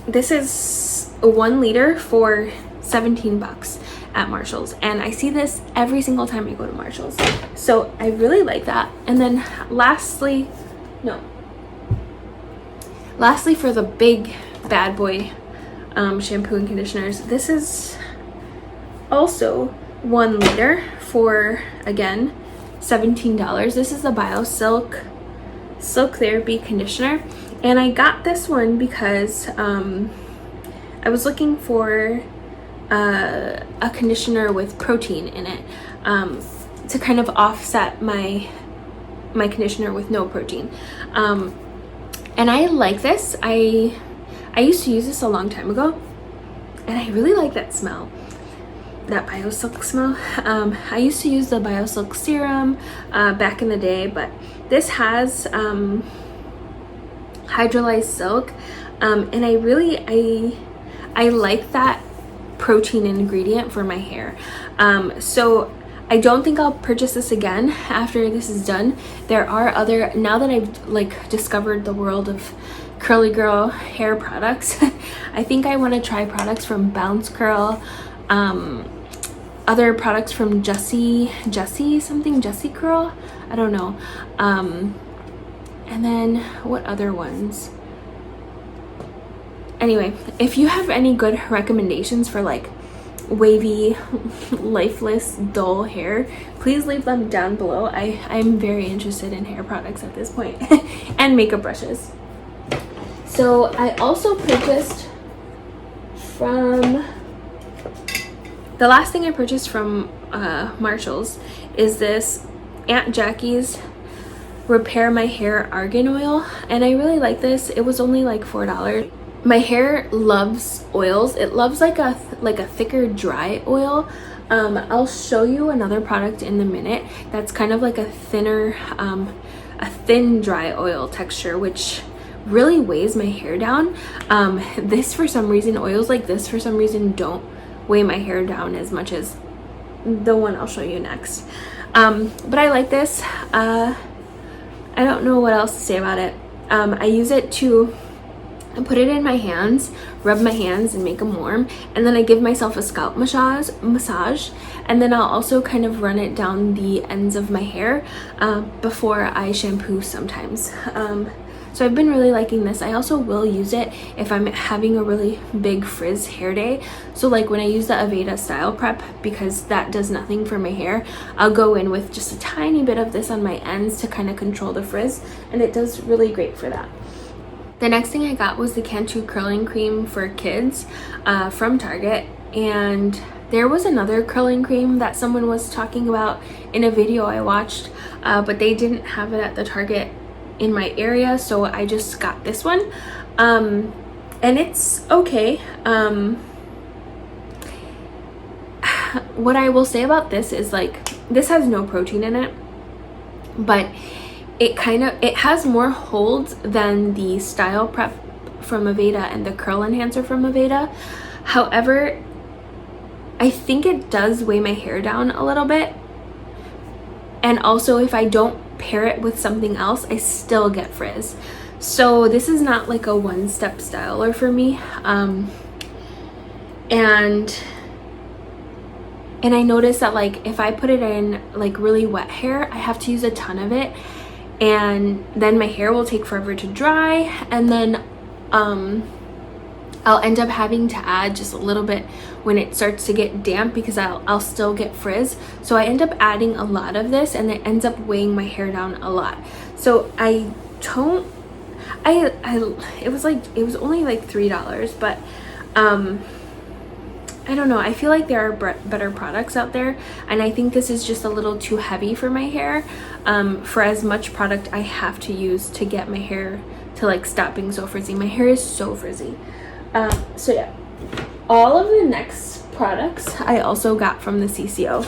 this is a 1 liter for $17 at Marshall's, and I see this every single time I go to Marshall's, so I really like that. And then lastly for the big bad boy shampoo and conditioners, this is also 1 liter for, again, $17. This is the BioSilk Silk Therapy conditioner, and I got this one because I was looking for a conditioner with protein in it to kind of offset my conditioner with no protein. And I like this. I used to use this a long time ago, and I really like that smell, that BioSilk smell. I used to use the BioSilk serum back in the day, but this has hydrolyzed silk, and I like that protein ingredient for my hair. So I don't think I'll purchase this again after this is done. There are other, now that I've like discovered the world of curly girl hair products, I think I want to try products from Bounce Curl, other products from Jessie Curl, I don't know. And then what other ones? Anyway, if you have any good recommendations for like wavy, lifeless, dull hair, please leave them down below. I'm very interested in hair products at this point and makeup brushes. So I also purchased from, the last thing I purchased from Marshall's is this Aunt Jackie's Repair My Hair Argan Oil, and I really like this. It was only like $4. My hair loves oils. It loves like a thicker dry oil. I'll show you another product in a minute that's kind of like a thinner, a thin dry oil texture, which really weighs my hair down. This, for some reason, oils like this for some reason don't weigh my hair down as much as the one I'll show you next. But I like this. I don't know what else to say about it. I use it to put it in my hands, rub my hands and make them warm, and then I give myself a scalp massage, and then I'll also kind of run it down the ends of my hair before I shampoo sometimes. So I've been really liking this. I also will use it if I'm having a really big frizz hair day. So like when I use the Aveda Style Prep, because that does nothing for my hair, I'll go in with just a tiny bit of this on my ends to kind of control the frizz, and it does really great for that. The next thing I got was the Cantu curling cream for kids from Target, and there was another curling cream that someone was talking about in a video I watched, but they didn't have it at the Target in my area, so I just got this one, and it's okay. What I will say about this is, like, this has no protein in it, but it has more hold than the Style Prep from Aveda and the Curl Enhancer from Aveda. However, I think it does weigh my hair down a little bit, and also if I don't pair it with something else, I still get frizz. So this is not like a one-step styler for me. And I noticed that, like, if I put it in like really wet hair, I have to use a ton of it, and then my hair will take forever to dry, and then I'll end up having to add just a little bit when it starts to get damp, because I'll still get frizz. So I end up adding a lot of this, and it ends up weighing my hair down a lot. So it was only like $3, but I don't know, I feel like there are better products out there, and I think this is just a little too heavy for my hair, for as much product I have to use to get my hair to like stop being so frizzy. My hair is so frizzy. So yeah, all of the next products I also got from the CCO.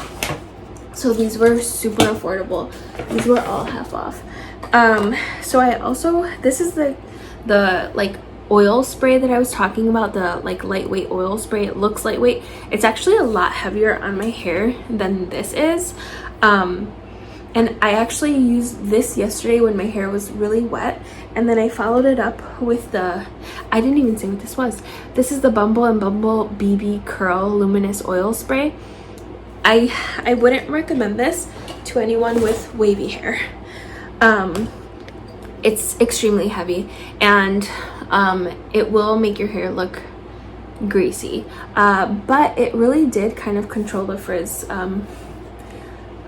So these were super affordable. These were all half off. So I also, this is the like oil spray that I was talking about, the like lightweight oil spray. It looks lightweight. It's actually a lot heavier on my hair than this is. And I actually used this yesterday when my hair was really wet, and then I followed it up with I didn't even say what this was. This is the Bumble and Bumble BB Curl Luminous Oil Spray. I wouldn't recommend this to anyone with wavy hair. It's extremely heavy, and it will make your hair look greasy. But it really did kind of control the frizz.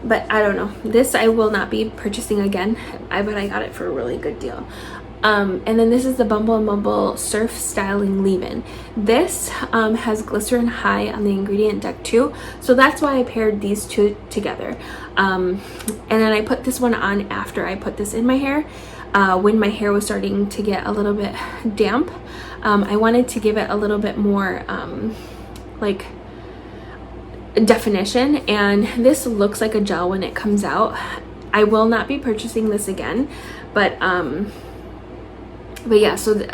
But I don't know. This I will not be purchasing again, but I got it for a really good deal. And then this is the Bumble and Bumble Surf Styling Leave-In. This has glycerin high on the ingredient deck too, so that's why I paired these two together. And then I put this one on after I put this in my hair, when my hair was starting to get a little bit damp. I wanted to give it a little bit more like definition, and this looks like a gel when it comes out. I will not be purchasing this again, but yeah, so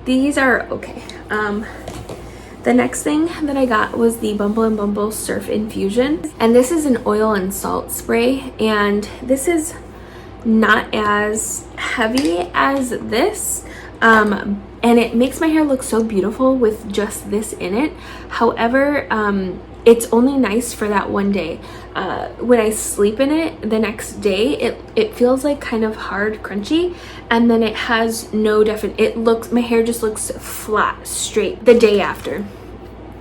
these are okay. The next thing that I got was the Bumble and Bumble Surf Infusion, and this is an oil and salt spray, and this is not as heavy as this, and it makes my hair look so beautiful with just this in it. However, it's only nice for that one day. When I sleep in it the next day, it feels like kind of hard, crunchy, and then it has no my hair just looks flat, straight the day after.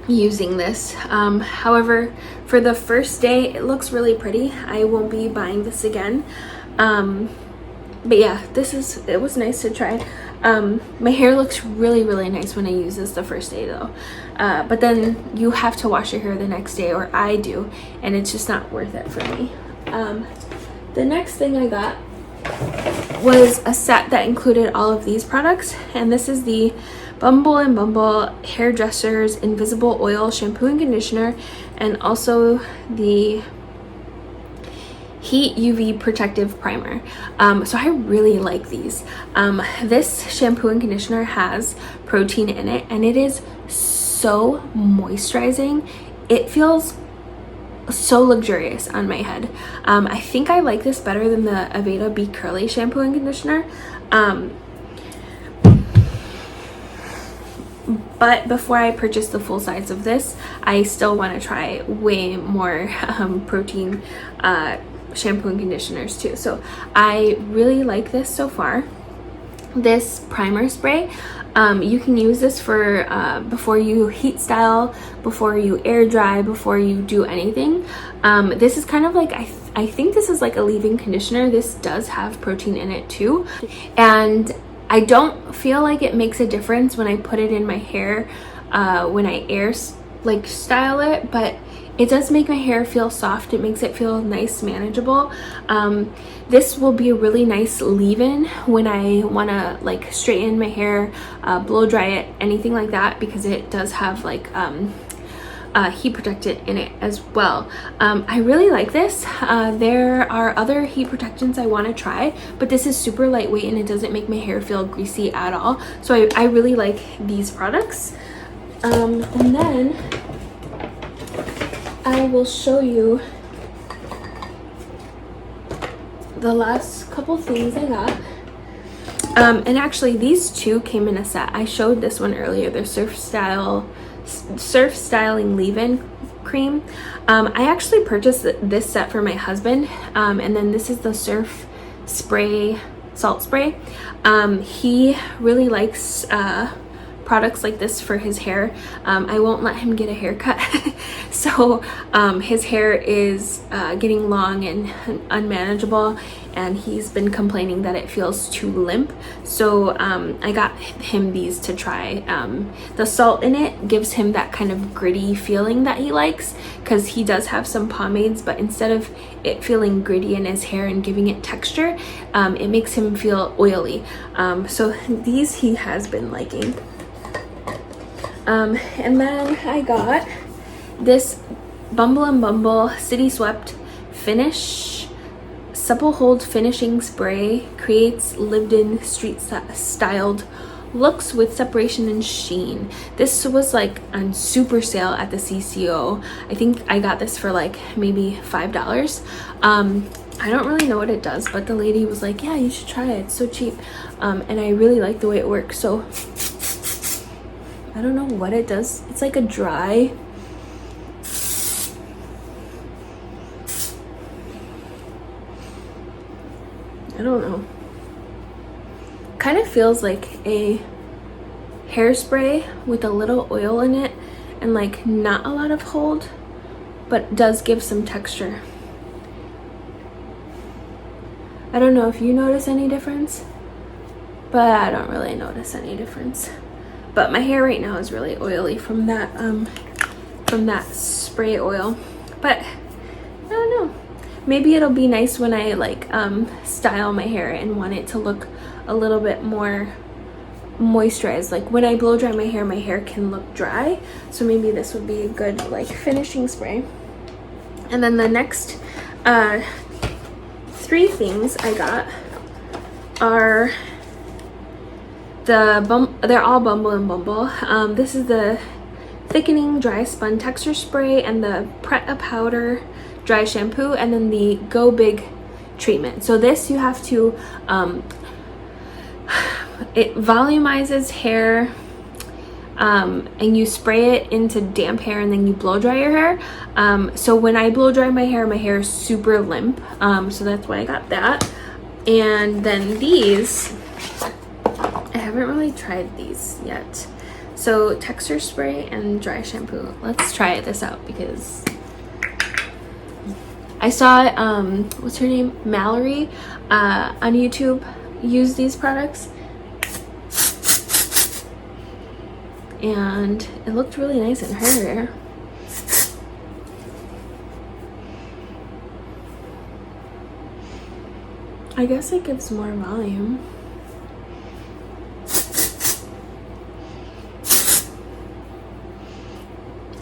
using this. However, for the first day, it looks really pretty. I won't be buying this again. But yeah, it was nice to try. My hair looks really, really nice when I use this the first day though. But then you have to wash your hair the next day, or I do, and it's just not worth it for me. The next thing I got was a set that included all of these products, and this is the Bumble & Bumble Hairdressers Invisible Oil Shampoo and Conditioner, and also the Heat UV Protective Primer. So I really like these. This shampoo and conditioner has protein in it, and it is so moisturizing. It feels so luxurious on my head. I think I like this better than the Aveda Be Curly shampoo and conditioner. But before I purchase the full size of this, I still want to try way more protein shampoo and conditioners too. So I really like this so far. This primer spray, you can use this for before you heat style, before you air dry, before you do anything. This is kind of like, I think this is like a leave-in conditioner. This does have protein in it too, and I don't feel like it makes a difference when I put it in my hair when I style it, but it does make my hair feel soft. It makes it feel nice, manageable. This will be a really nice leave-in when I want to like straighten my hair, blow dry it, anything like that, because it does have like heat protectant in it as well. I really like this. There are other heat protectants I want to try, but this is super lightweight and it doesn't make my hair feel greasy at all. So I really like these products. And then I will show you the last couple things I got. And actually these two came in a set. I showed this one earlier, the surf styling leave-in cream. I actually purchased this set for my husband, and then this is the surf spray, salt spray. He really likes products like this for his hair. I won't let him get a haircut. So his hair is getting long and unmanageable, and he's been complaining that it feels too limp. So I got him these to try. The salt in it gives him that kind of gritty feeling that he likes, because he does have some pomades, but instead of it feeling gritty in his hair and giving it texture, it makes him feel oily. So these he has been liking. And then I got this Bumble & Bumble City Swept Finish Supple Hold Finishing Spray. Creates lived-in street styled looks with separation and sheen. This was like on super sale at the CCO. I think I got this for like maybe $5. I don't really know what it does, but the lady was like, yeah, you should try it, it's so cheap. And I really like the way it works. So I don't know what it does. It's like a dry, I don't know. Kind of feels like a hairspray with a little oil in it and like not a lot of hold, but does give some texture. I don't know if you notice any difference, but I don't really notice any difference. But my hair right now is really oily from that spray oil. But I don't know. Maybe it'll be nice when I like style my hair and want it to look a little bit more moisturized. Like when I blow dry my hair can look dry. So maybe this would be a good like finishing spray. And then the next 3 things I got are they're all Bumble & Bumble. This is the thickening dry spun texture spray and the Pret-A powder dry shampoo, and then the Go Big treatment. So this you have to it volumizes hair, and you spray it into damp hair and then you blow dry your hair. So when I blow dry my hair is super limp, so that's why I got that. And then these, I haven't really tried these yet. So texture spray and dry shampoo. Let's try this out because I saw what's her name, Mallory, on YouTube use these products, and it looked really nice in her hair. I guess it gives more volume.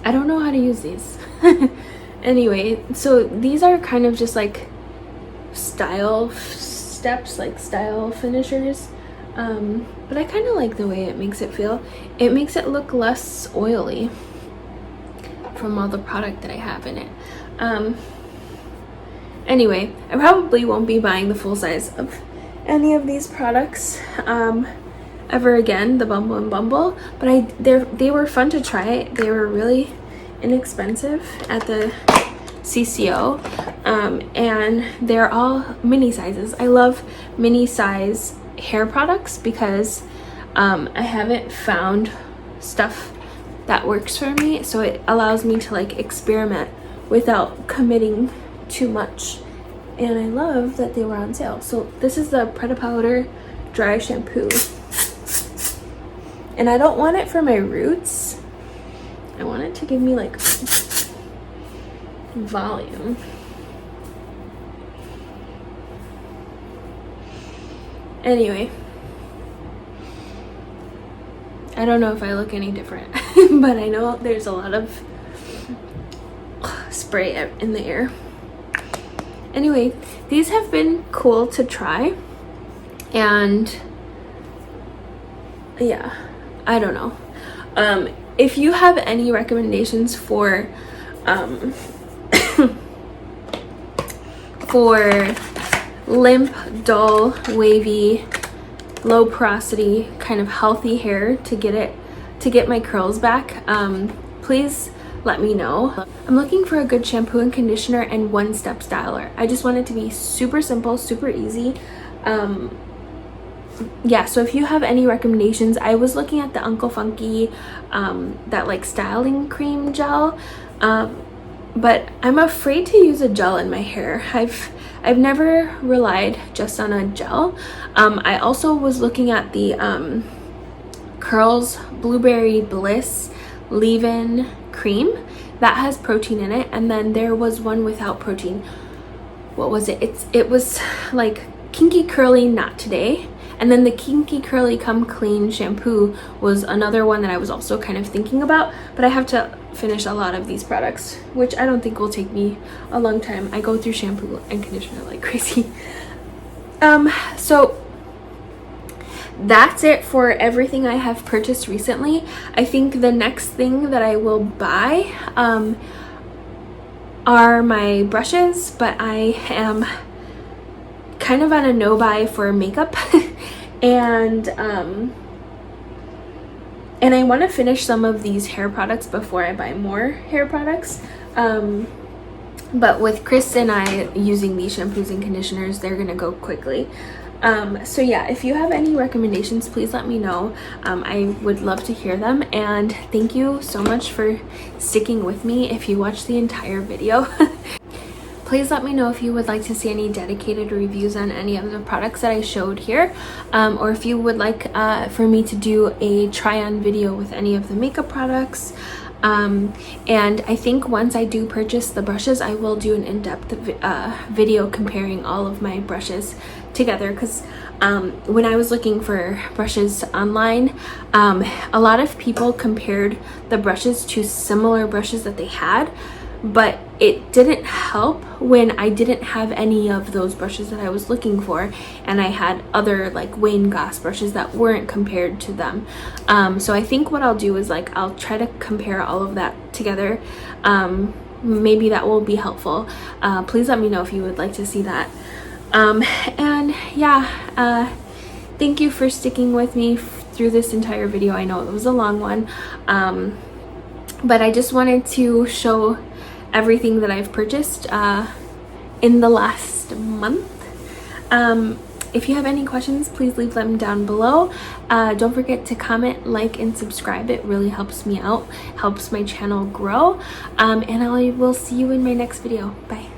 I don't know how to use these. Anyway, so these are kind of just like style steps, like style finishers. But I kind of like the way it makes it feel. It makes it look less oily from all the product that I have in it. Anyway, I probably won't be buying the full size of any of these products ever again, the Bumble and Bumble, but they were fun to try. They were really inexpensive at the CCO, and they're all mini sizes. I love mini size hair products because I haven't found stuff that works for me, so it allows me to like experiment without committing too much. And I love that they were on sale. So this is the Pret a Powder dry shampoo, and I don't want it for my roots. I want it to give me like volume. Anyway, I don't know if I look any different, but I know there's a lot of spray in the air. Anyway, these have been cool to try, and yeah, I don't know. If you have any recommendations for for limp, dull, wavy, low porosity, kind of healthy hair to get my curls back, please let me know. I'm looking for a good shampoo and conditioner and one-step styler. I just want it to be super simple, super easy. Yeah, so if you have any recommendations, I was looking at the Uncle Funky, that like styling cream gel, but I'm afraid to use a gel in my hair. I've never relied just on a gel. I also was looking at the Curls Blueberry Bliss leave-in cream that has protein in it, and then there was one without protein. What was it? It was like Kinky Curly Not Today, and then the Kinky Curly Come Clean shampoo was another one that I was also kind of thinking about, but I have to finish a lot of these products, which I don't think will take me a long time. I go through shampoo and conditioner like crazy. So that's it for everything I have purchased recently. I think the next thing that I will buy are my brushes, but I am kind of on a no buy for makeup and I want to finish some of these hair products before I buy more hair products, but with Chris and I using these shampoos and conditioners, they're gonna go quickly. So yeah, if you have any recommendations, please let me know. I would love to hear them, and thank you so much for sticking with me if you watched the entire video. Please let me know if you would like to see any dedicated reviews on any of the products that I showed here, or if you would like for me to do a try-on video with any of the makeup products. And I think once I do purchase the brushes, I will do an in-depth video comparing all of my brushes together, because when I was looking for brushes online, a lot of people compared the brushes to similar brushes that they had, but it didn't help when I didn't have any of those brushes that I was looking for, and I had other like Wayne Goss brushes that weren't compared to them. So I think what I'll do is like I'll try to compare all of that together. Maybe that will be helpful. Please let me know if you would like to see that. And yeah, thank you for sticking with me through this entire video. I know it was a long one, but I just wanted to show everything that I've purchased in the last month. If you have any questions, please leave them down below. Don't forget to comment, like, and subscribe. It really helps me out, helps my channel grow. And I will see you in my next video. Bye.